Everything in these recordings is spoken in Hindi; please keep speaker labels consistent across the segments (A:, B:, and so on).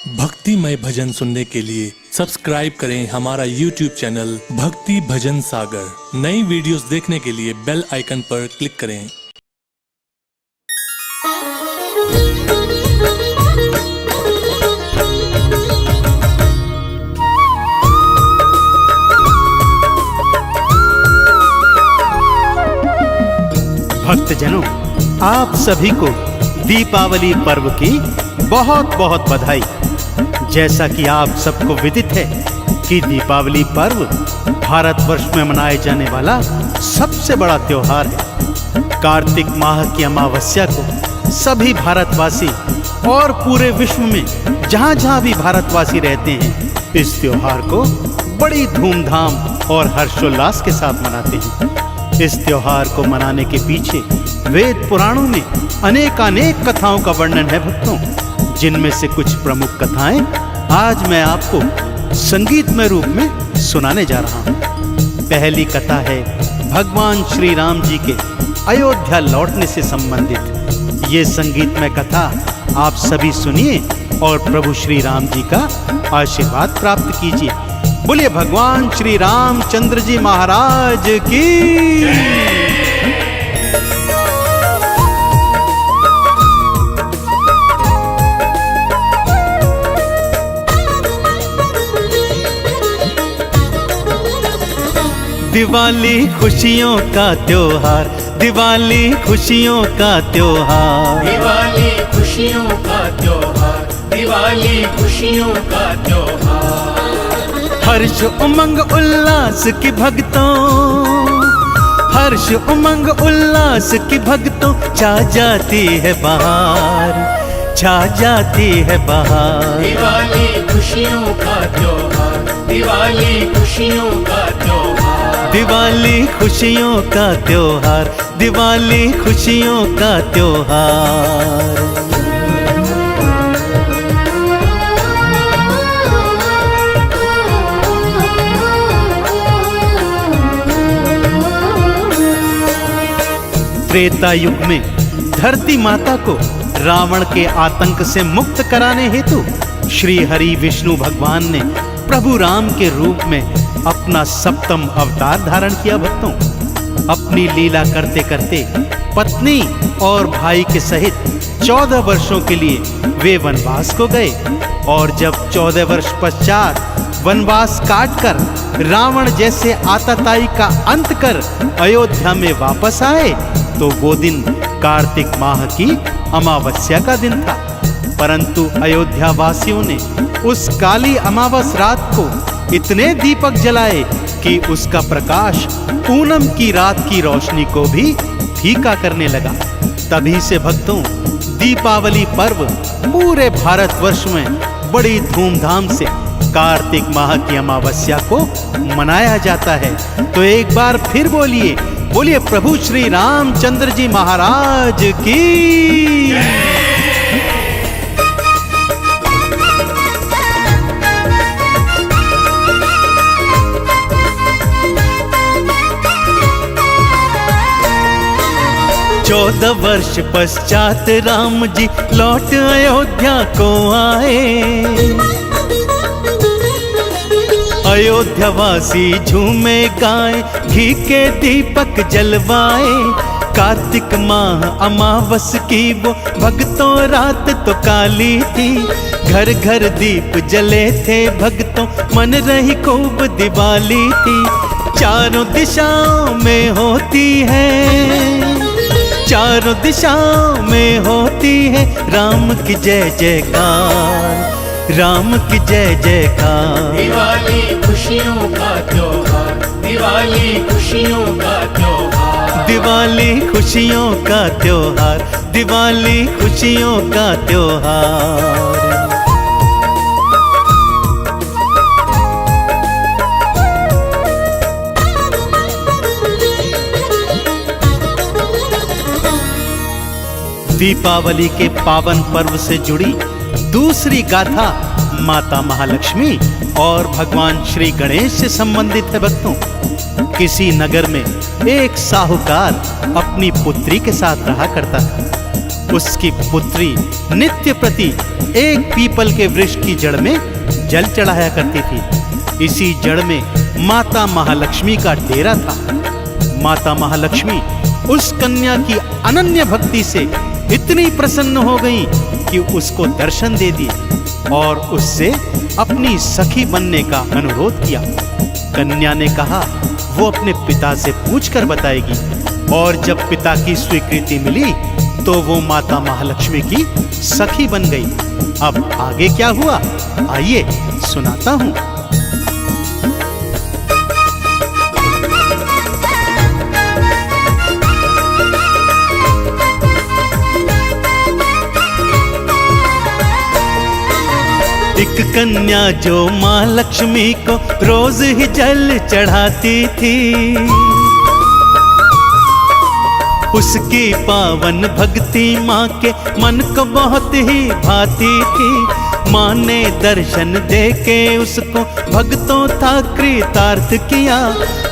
A: भक्तिमय भजन सुनने के लिए सब्सक्राइब करें हमारा YouTube चैनल भक्ति भजन सागर। नई वीडियोस देखने के लिए बेल आइकन पर क्लिक करें।
B: भक्तजनों, आप सभी को दीपावली पर्व की बहुत बहुत बधाई। जैसा कि आप सबको विदित है कि दीपावली पर्व भारतवर्ष में मनाए जाने वाला सबसे बड़ा त्योहार है। कार्तिक माह की अमावस्या को सभी भारतवासी और पूरे विश्व में जहां जहां भी भारतवासी रहते हैं, इस त्योहार को बड़ी धूमधाम और हर्षोल्लास के साथ मनाते हैं। इस त्योहार को मनाने के पीछे वेद पुराणों में अनेकानेक कथाओं का वर्णन है भक्तों, जिनमें से कुछ प्रमुख कथाएं आज मैं आपको संगीतमय रूप में सुनाने जा रहा हूं। पहली कथा है भगवान श्री राम जी के अयोध्या लौटने से संबंधित। ये संगीतमय कथा आप सभी सुनिए और प्रभु श्री राम जी का आशीर्वाद प्राप्त कीजिए। बोलिए भगवान श्री रामचंद्र जी महाराज की। दिवाली खुशियों का त्योहार, दिवाली खुशियों का त्योहार,
C: दिवाली खुशियों का त्योहार, दिवाली खुशियों का त्योहार।
B: हर्ष उमंग उल्लास की भक्तों, हर्ष उमंग उल्लास की भक्तों, छा जाती है बहार, छा जाती है बहार।
C: दिवाली खुशियों का त्योहार, दिवाली खुशियों का त्योहार,
B: दिवाली खुशियों का त्योहार, दिवाली खुशियों का त्योहार। त्रेता युग में धरती माता को रावण के आतंक से मुक्त कराने हेतु श्री हरि विष्णु भगवान ने प्रभु राम के रूप में अपना सप्तम अवतार धारण किया। भक्तों, अपनी लीला करते करते पत्नी और भाई के सहित 14 वर्षों के लिए वे वनवास को गए और जब 14 वर्ष पश्चात वनवास काटकर रावण जैसे आतताई का अंत कर अयोध्या में वापस आए तो वो दिन कार्तिक माह की अमावस्या का दिन था। परंतु अयोध्या वासियों ने उस काली अमावस रात को इतने दीपक जलाए कि उसका प्रकाश पूनम की रात की रोशनी को भी फीका करने लगा। तभी से भक्तों, दीपावली पर्व पूरे भारतवर्ष में बड़ी धूमधाम से कार्तिक माह की अमावस्या को मनाया जाता है। तो एक बार फिर बोलिए, बोलिए प्रभु श्री रामचंद्र जी महाराज की। 14 वर्ष पश्चात राम जी लौट अयोध्या को आए। अयोध्या वासी झूमे गाए, घी के दीपक जलवाए। कार्तिक माह अमावस की वो भक्तों रात तो काली थी। घर घर दीप जले थे भक्तों, मन रही खूब दिवाली थी। चारों दिशाओं में होती है, चारों दिशाओं में होती है राम की जय जयकार, राम की जय जयकार।
C: दिवाली खुशियों का त्योहार, दिवाली खुशियों का त्योहार,
B: दिवाली खुशियों का त्योहार, दिवाली खुशियों का त्योहार। दीपावली के पावन पर्व से जुड़ी दूसरी गाथा माता महालक्ष्मी और भगवान श्री गणेश से संबंधित है। भक्तों, किसी नगर में एक साहूकार अपनी पुत्री के साथ रहा करता था। उसकी पुत्री नित्य प्रति एक पीपल के वृक्ष की जड़ में जल चढ़ाया करती थी। इसी जड़ में माता महालक्ष्मी का डेरा था। माता महालक्ष्मी उस कन्या की अनन्य भक्ति से इतनी प्रसन्न हो गई कि उसको दर्शन दे दिए और उससे अपनी सखी बनने का अनुरोध किया। कन्या ने कहा वो अपने पिता से पूछकर बताएगी, और जब पिता की स्वीकृति मिली तो वो माता महालक्ष्मी की सखी बन गई। अब आगे क्या हुआ, आइए सुनाता हूं। एक कन्या जो माँ लक्ष्मी को रोज ही जल चढ़ाती थी, उसकी पावन भक्ति माँ के मन को बहुत ही भाती थी। माँ ने दर्शन देके उसको भक्तों था कृतार्थ किया।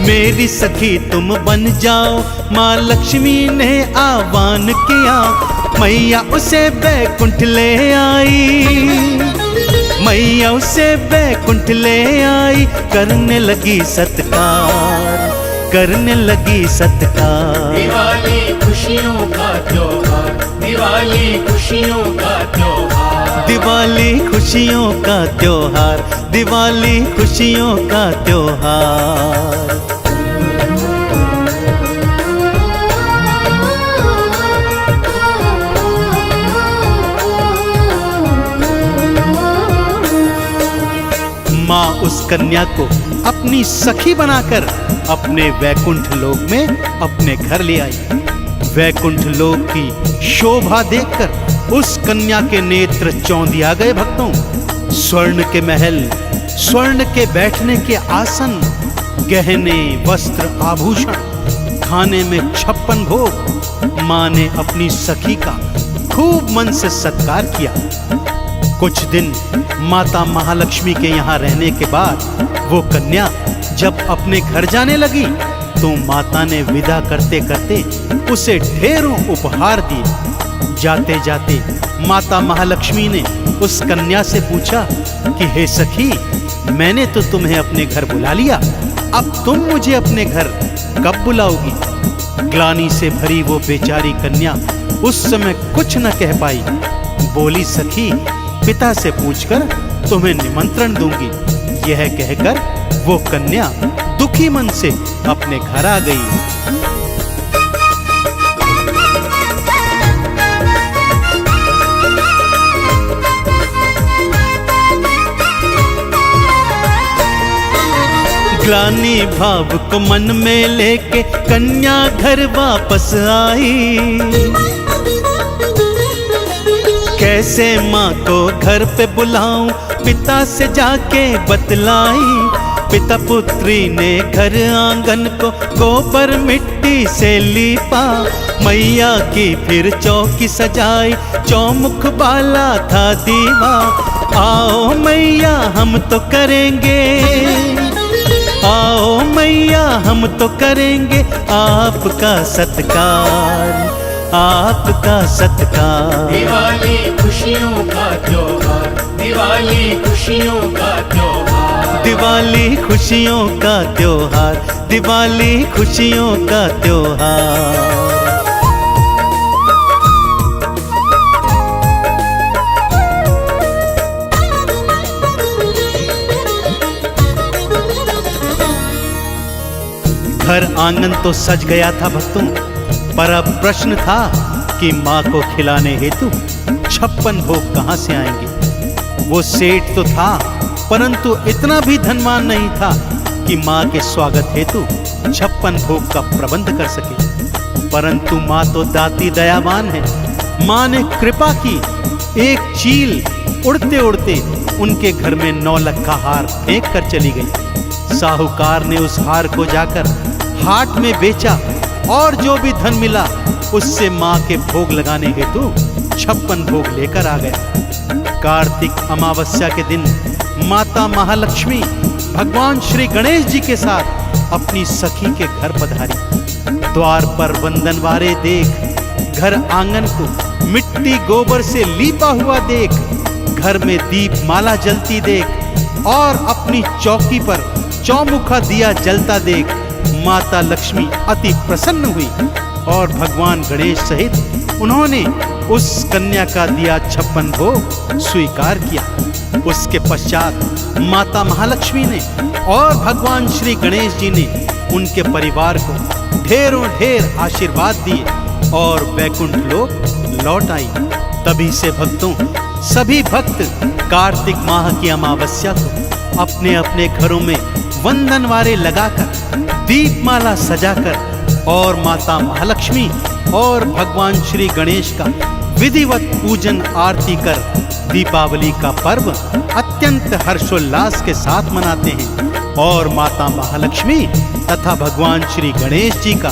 B: मेरी सखी तुम बन जाओ, माँ लक्ष्मी ने आह्वान किया। मैया उसे बैकुंठ ले आई, मैया उसे बैकुंठ ले आई, करने लगी सत्कार, करने लगी सत्कार।
C: दिवाली खुशियों का त्योहार, दिवाली खुशियों का त्योहार,
B: दिवाली खुशियों का त्योहार, दिवाली खुशियों का त्योहार। माँ उस कन्या को अपनी सखी बनाकर अपने वैकुंठ लोक में अपने घर ले आई। वैकुंठ लोक की शोभा देखकर उस कन्या के नेत्र चौंधिया गए भक्तों। स्वर्ण के महल, स्वर्ण के बैठने के आसन, गहने वस्त्र आभूषण, खाने में 56 भोग। माँ ने अपनी सखी का खूब मन से सत्कार किया। कुछ दिन माता महालक्ष्मी के यहाँ रहने के बाद वो कन्या जब अपने घर जाने लगी तो माता ने विदा करते करते उसे ढेरों उपहार दिए। जाते जाते माता महालक्ष्मी ने उस कन्या से पूछा कि हे सखी, मैंने तो तुम्हें अपने घर बुला लिया, अब तुम मुझे अपने घर कब बुलाओगी? ग्लानि से भरी वो बेचारी कन्या उस समय कुछ न कह पाई। बोली, सखी पिता से पूछकर तुम्हें निमंत्रण दूंगी। यह कहकर वो कन्या दुखी मन से अपने घर आ गई। ग्लानि भाव को मन में लेके कन्या घर वापस आई। कैसे माँ को घर पे बुलाऊं, पिता से जाके बतलाई। पिता पुत्री ने घर आंगन को गोबर मिट्टी से लीपा। मैया की फिर चौकी सजाई, चौमुख बाला था दीवा। आओ मैया हम तो करेंगे, आओ मैया हम तो करेंगे आपका सत्कार, आपका सत्कार।
C: दिवाली खुशियों का त्योहार, दिवाली खुशियों का त्योहार,
B: दिवाली खुशियों का त्योहार, दिवाली खुशियों का त्योहार। घर आंगन तो सज गया था भक्तों, पर अब प्रश्न था कि माँ को खिलाने हेतु 56 भोग कहाँ से आएंगे। वो सेठ तो था, परंतु इतना भी धनवान नहीं था कि माँ के स्वागत हेतु 56 भोग का प्रबंध कर सके। परंतु माँ तो दाती दयावान है। माँ ने कृपा की, एक चील उड़ते उड़ते उनके घर में 9 लाख का हार फेंक कर चली गई। साहूकार ने उस हार को जाकर हाट में बेचा और जो भी धन मिला उससे माँ के भोग लगाने हेतु 56 भोग लेकर आ गया। कार्तिक अमावस्या के दिन माता महालक्ष्मी भगवान श्री गणेश जी के साथ अपनी सखी के घर पधारी। द्वार पर वंदनवारे देख घर आंगन को मिट्टी गोबर से लीपा हुआ देख, घर में दीप माला जलती देख और अपनी चौकी पर चौमुखा दिया जलता देख माता लक्ष्मी अति प्रसन्न हुई और भगवान गणेश सहित उन्होंने उस कन्या का दिया 56 भोग स्वीकार किया। उसके पश्चात माता महालक्ष्मी ने और भगवान श्री गणेश जी ने उनके परिवार को ढेरों ढेर आशीर्वाद दिए और वैकुंठ लोक लौट आई। तभी से भक्तों, सभी भक्त कार्तिक माह की अमावस्या को अपने अपने घरों में वंदनवारे लगाकर, दीपमाला सजाकर और माता महालक्ष्मी और भगवान श्री गणेश का विधिवत पूजन आरती कर दीपावली का पर्व अत्यंत हर्षोल्लास के साथ मनाते हैं और माता महालक्ष्मी तथा भगवान श्री गणेश जी का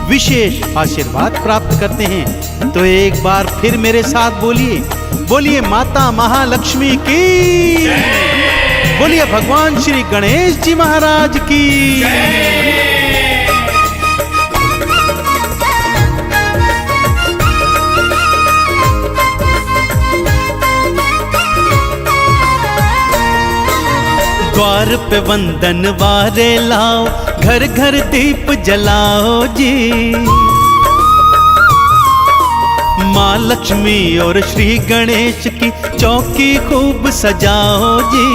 B: विशेष आशीर्वाद प्राप्त करते हैं। तो एक बार फिर मेरे साथ बोलिए, बोलिए माता महालक्ष्मी की, बोलिए भगवान श्री गणेश जी महाराज की। द्वार पे वंदन वारे लाओ, घर घर दीप जलाओ जी। माँ लक्ष्मी और श्री गणेश की चौकी खूब सजाओ जी।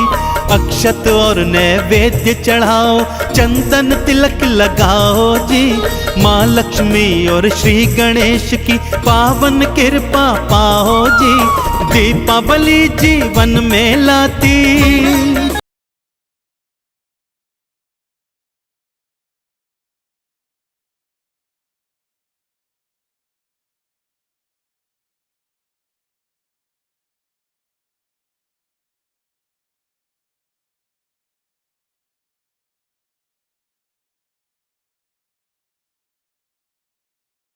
B: अक्षत और नैवेद्य चढ़ाओ, चंदन तिलक लगाओ जी। माँ लक्ष्मी और श्री गणेश की पावन कृपा पाओ जी। दीपावली जीवन में लाती